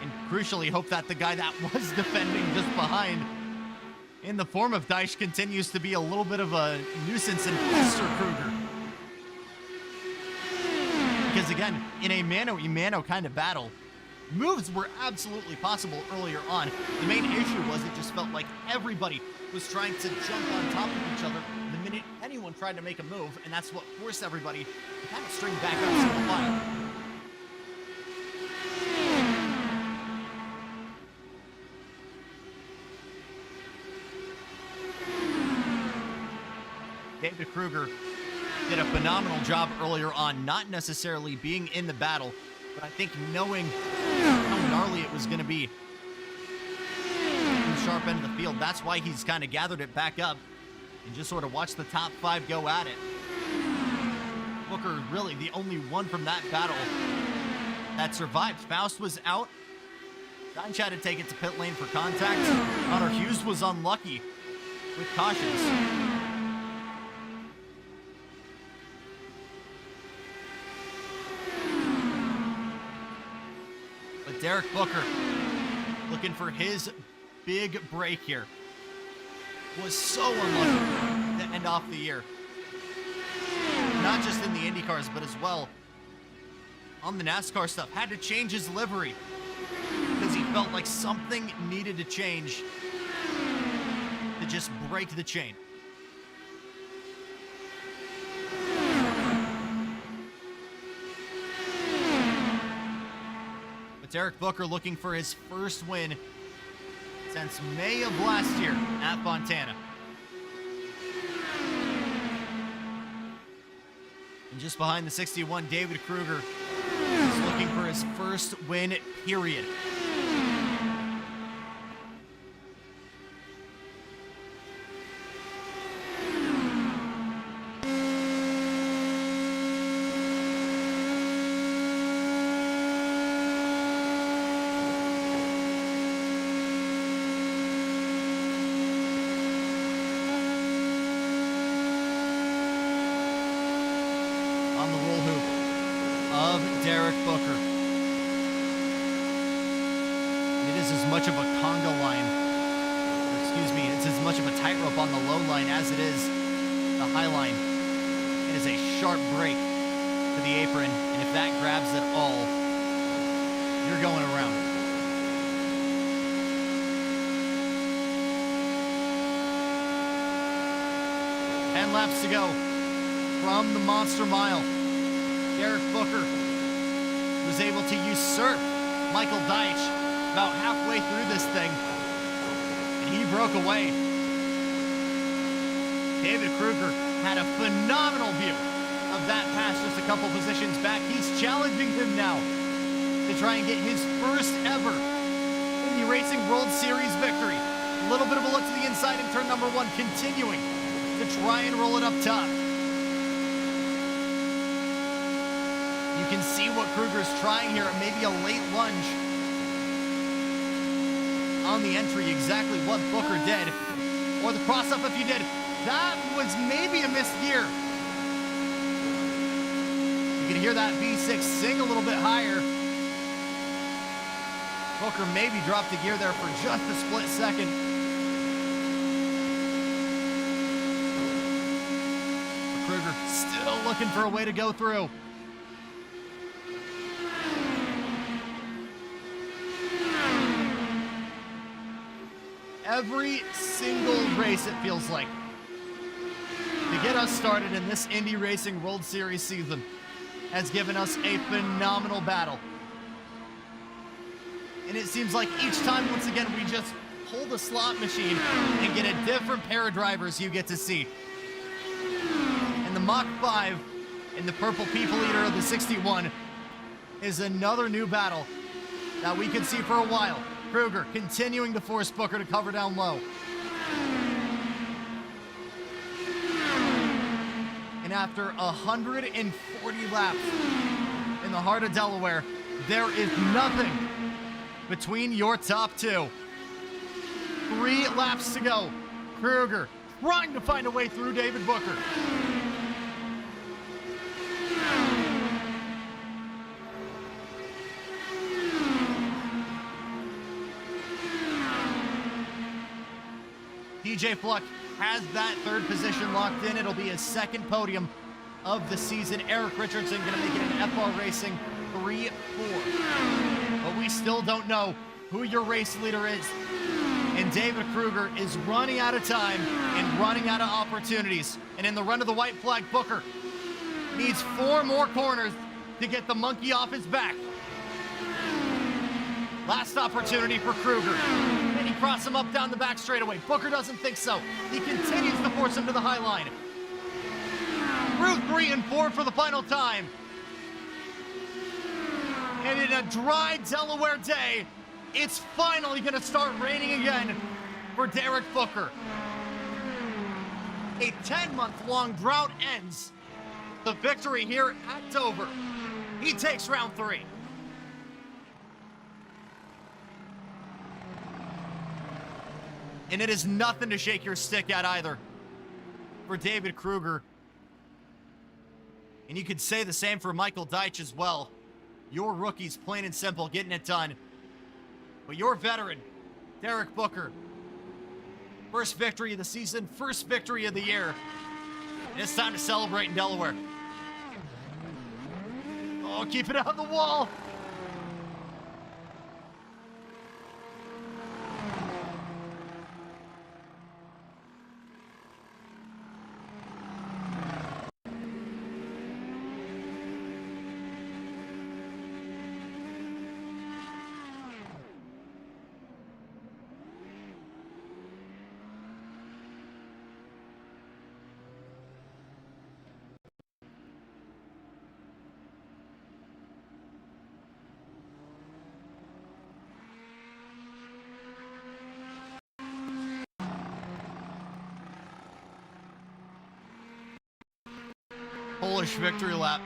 B: And crucially, hope that the guy that was defending just behind, in the form of Deitch, continues to be a little bit of a nuisance and pester Kruger. Because again, in a mano-a-mano kind of battle, moves were absolutely possible earlier on. The main issue was it just felt like everybody was trying to jump on top of each other the minute anyone tried to make a move, and that's what forced everybody to kind of string back up single file. David Kruger did a phenomenal job earlier on, not necessarily being in the battle, but I think knowing how gnarly it was going to be from the sharp end of the field, that's why he's kind of gathered it back up and just sort of watched the top 5 go at it. Booker really the only one from that battle that survived. Faust was out. Deitch had to take it to pit lane for contact. Hunter Hughes was unlucky with cautions. But Derek Booker, looking for his big break here, was so unlucky to end off the year. Not just in the IndyCars, but as well on the NASCAR stuff. Had to change his livery because he felt like something needed to change to just break the chain. But Derek Booker looking for his first win since May of last year at Fontana. And just behind the 61, David Kruger is looking for his first win, period. On the roll hoop of Derek Booker. It is as much of a conga line, or excuse me, it's as much of a tightrope on the low line as it is the high line. It is a sharp break to the apron, and if that grabs at all, you're going around. Ten laps to go from the Monster Mile. Derek Booker was able to usurp Michael Deitch about halfway through this thing, and he broke away. David Kruger had a phenomenal view of that pass just a couple positions back. He's challenging him now to try and get his first ever Indy Racing World Series victory. A little bit of a look to the inside in turn number 1, continuing to try and roll it up top. You can see what Kruger's trying here, maybe a late lunge on the entry, exactly what Booker did. Or the cross-up if you did. That was maybe a missed gear. You can hear that V6 sing a little bit higher. Booker maybe dropped the gear there for just a split second. But Kruger still looking for a way to go through. Every single race, it feels like, to get us started in this Indy Racing World Series season has given us a phenomenal battle. And it seems like each time, once again, we just pull the slot machine and get a different pair of drivers you get to see. And the Mach 5 and the Purple People Eater of the 61 is another new battle that we could see for a while. Kruger continuing to force Booker to cover down low. And after 140 laps in the heart of Delaware, there is nothing between your top two. 3 laps to go. Kruger trying to find a way through David Booker. DJ Fluck has that 3rd position locked in. It'll be his 2nd podium of the season. Eric Richardson going to make it an FR Racing 3-4. But we still don't know who your race leader is. And David Kruger is running out of time and running out of opportunities. And in the run of the white flag, Booker needs 4 more corners to get the monkey off his back. Last opportunity for Kruger. Can he cross him up down the back straightaway? Booker doesn't think so. He continues to force him to the high line. Through 3 and 4 for the final time. And in a dry Delaware day, it's finally going to start raining again for Derek Booker. A 10-month-long drought ends. The victory here at Dover. He takes round 3. And it is nothing to shake your stick at either for David Kruger. And you could say the same for Michael Deitch as well. Your rookies, plain and simple, getting it done. But your veteran, Derek Booker, first victory of the season, first victory of the year. And it's time to celebrate in Delaware. Oh, keep it on the wall. Polish victory lap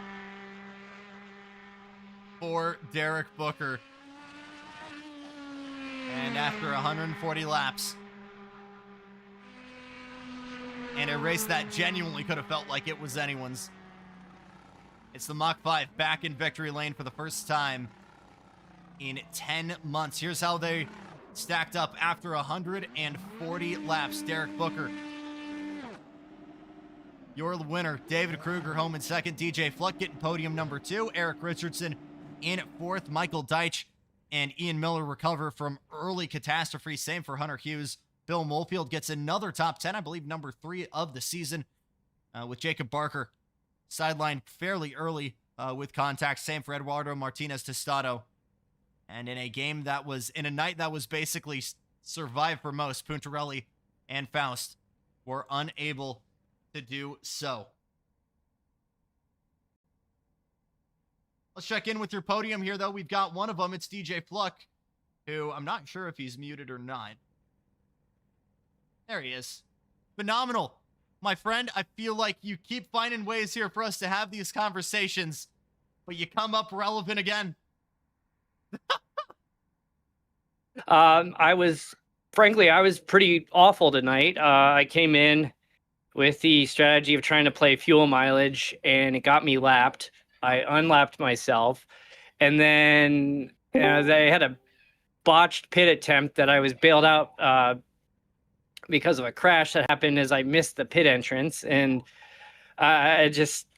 B: for Derek Booker. And after 140 laps, and a race that genuinely could have felt like it was anyone's, it's the Mach 5 back in victory lane for the first time in 10 months. Here's how they stacked up after 140 laps. Derek Booker, your winner. David Kruger home in second. DJ Fluck getting podium number 2. Eric Richardson in fourth. Michael Deitch and Ian Miller recover from early catastrophe. Same for Hunter Hughes. Bill Molefield gets another top 10, I believe number 3 of the season, with Jacob Barker sidelined fairly early with contact. Same for Eduardo Martinez Tostado. And in a night that was basically survived for most, Puntaralli and Faust were unable to do so. Let's check in with your podium here, though. We've got one of them. It's DJ Fluck, who I'm not sure if he's muted or not. There he is. Phenomenal. My friend, I feel like you keep finding ways here for us to have these conversations, but you come up relevant again.
E: I was pretty awful tonight. I came in with the strategy of trying to play fuel mileage, and it got me lapped. I unlapped myself, and then they had a botched pit attempt that I was bailed out because of a crash that happened as I missed the pit entrance, and just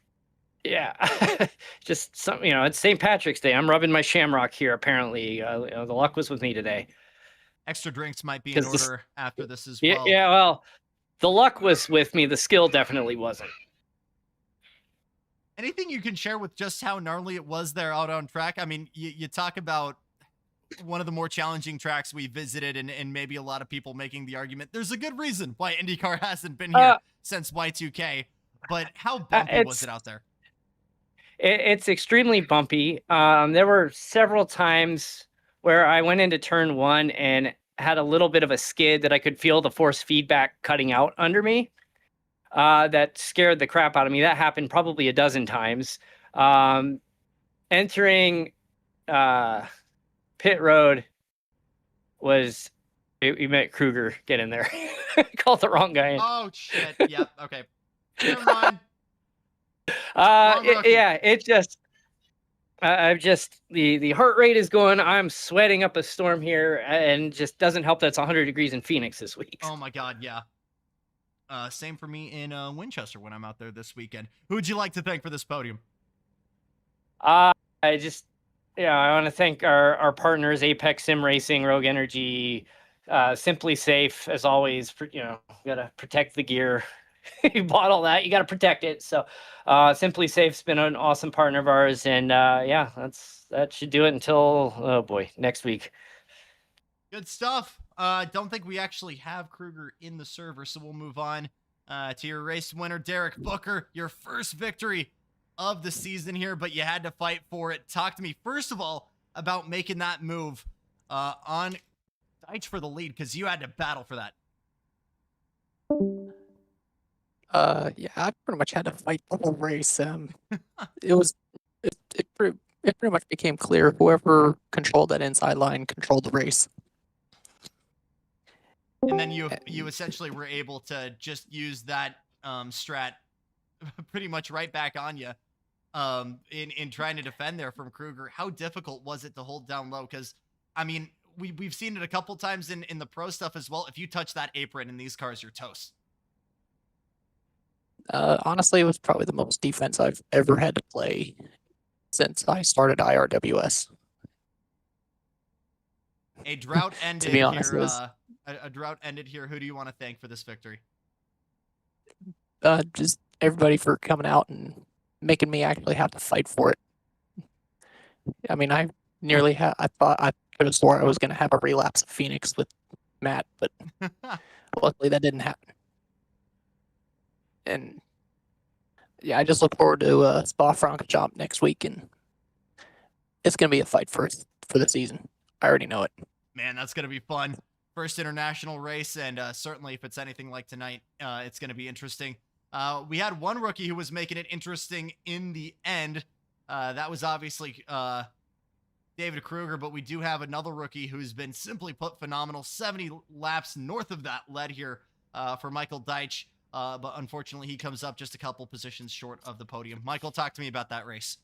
E: something. It's St. Patrick's Day. I'm rubbing my shamrock here. Apparently, the luck was with me today.
B: Extra drinks might be in order after this as well.
E: Yeah, well, the luck was with me. The skill definitely wasn't.
B: Anything you can share with just how gnarly it was there out on track? I mean, you talk about one of the more challenging tracks we visited, and maybe a lot of people making the argument there's a good reason why IndyCar hasn't been here since Y2K, but how bumpy was it out there?
E: It's extremely bumpy. There were several times where I went into turn 1 and had a little bit of a skid that I could feel the force feedback cutting out under me. That scared the crap out of me. That happened probably a dozen times. Entering pit road was, we met Kruger get in there. Called the wrong guy in.
B: Oh, shit. Yep. Okay. Never mind.
E: The heart rate is going. I'm sweating up a storm here, and just doesn't help that it's 100 degrees in Phoenix this week.
B: Oh my God. Yeah. Same for me in Winchester when I'm out there this weekend. Who would you like to thank for this podium?
E: I want to thank our partners, Apex Sim Racing, Rogue Energy, Simply Safe, as always. You got to protect the gear. You bought all that, you got to protect it. So Simply Safe's been an awesome partner of ours, and that should do it until next week.
B: Good stuff. Don't think we actually have Kruger in the server, so we'll move on to your race winner, Derek Booker. Your first victory of the season here, but you had to fight for it. Talk to me first of all about making that move on Deitch for the lead, because you had to battle for that.
F: I pretty much had to fight the whole race. It pretty much became clear whoever controlled that inside line controlled the race.
B: And then you essentially were able to just use that strat pretty much right back on you in trying to defend there from Kruger. How difficult was it to hold down low? Because, I mean, we've seen it a couple times in the pro stuff as well. If you touch that apron in these cars, you're toast.
F: Honestly, it was probably the most defense I've ever had to play since I started IRWS.
B: A drought ended
F: To be honest,
B: here. A drought ended here. Who do you want to thank for this victory?
F: Just everybody for coming out and making me actually have to fight for it. I mean, I thought I could have swore I was going to have a relapse of Phoenix with Matt, but luckily that didn't happen. And yeah, I just look forward to Spa-Francorchamps next week, and it's going to be a fight for the season. I already know it.
B: Man, that's going to be fun. First international race, and certainly if it's anything like tonight, it's going to be interesting. We had one rookie who was making it interesting in the end. That was obviously David Kruger, but we do have another rookie who's been simply put phenomenal. 70 laps north of that lead here for Michael Deitch. But unfortunately, he comes up just a couple positions short of the podium. Michael, talk to me about that race.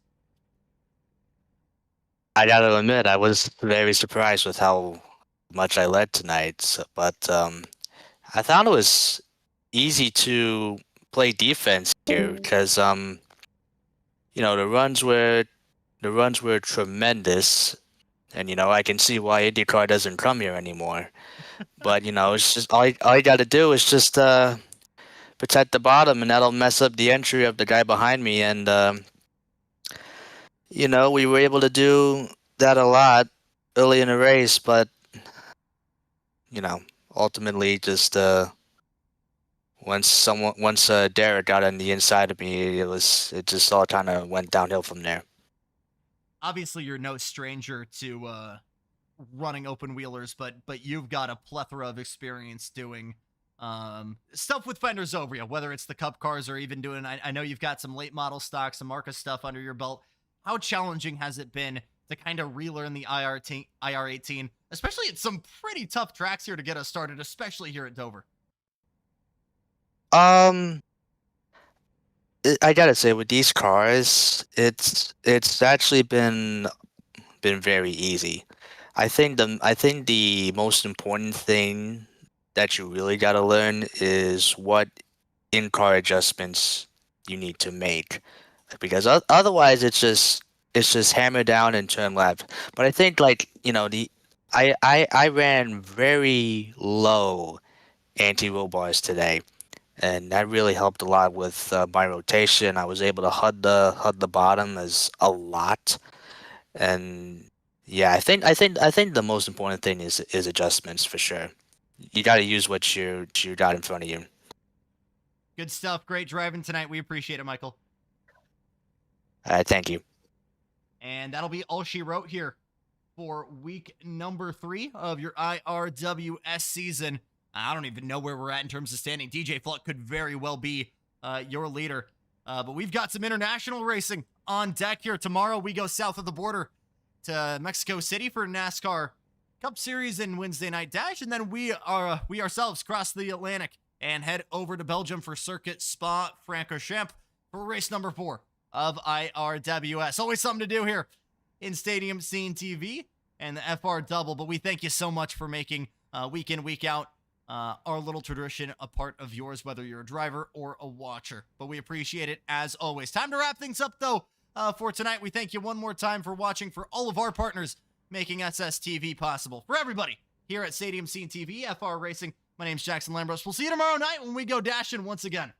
G: I gotta admit, I was very surprised with how much I led tonight. But I found it was easy to play defense here because you know, the runs were tremendous, and you know, I can see why IndyCar doesn't come here anymore. But you know, it's just all you got to do is just protect the bottom, and that'll mess up the entry of the guy behind me. And you know, we were able to do that a lot early in the race, but you know, ultimately, just once Derek got on the inside of me, it just all kind of went downhill from there.
B: Obviously, you're no stranger to running open wheelers, but you've got a plethora of experience doing stuff with fenders over you, whether it's the Cup cars or even doing. I know you've got some late model stock, some Marca stuff under your belt. How challenging has it been to kind of relearn the IR18, especially at some pretty tough tracks here to get us started, especially here at Dover?
G: I gotta say, with these cars, it's actually been very easy. I think the most important thing that you really gotta learn is what in-car adjustments you need to make, because otherwise it's just hammer down and turn left. But I think, like, you know, I ran very low anti-roll bars today, and that really helped a lot with my rotation. I was able to HUD the bottom as a lot, and yeah, I think the most important thing is adjustments for sure. You got to use what you got in front of you.
B: Good stuff. Great driving tonight. We appreciate it, Michael.
G: Thank you.
B: And that'll be all she wrote here for week number 3 of your IRWS season. I don't even know where we're at in terms of standing. DJ Fluck could very well be your leader. But we've got some international racing on deck here. Tomorrow we go south of the border to Mexico City for NASCAR Cup Series and Wednesday Night Dash. And then we ourselves cross the Atlantic and head over to Belgium for Circuit Spa-Francorchamps for race number 4 of IRWS. Always something to do here in Stadium Scene TV and the FR Double. But we thank you so much for making week in, week out our little tradition a part of yours, whether you're a driver or a watcher. But we appreciate it as always. Time to wrap things up, though, for tonight. We thank you one more time for watching, for all of our partners making SSTV possible. For everybody here at Stadium Scene TV, FR Racing, my name's Jackson Lambros. We'll see you tomorrow night when we go dashing once again.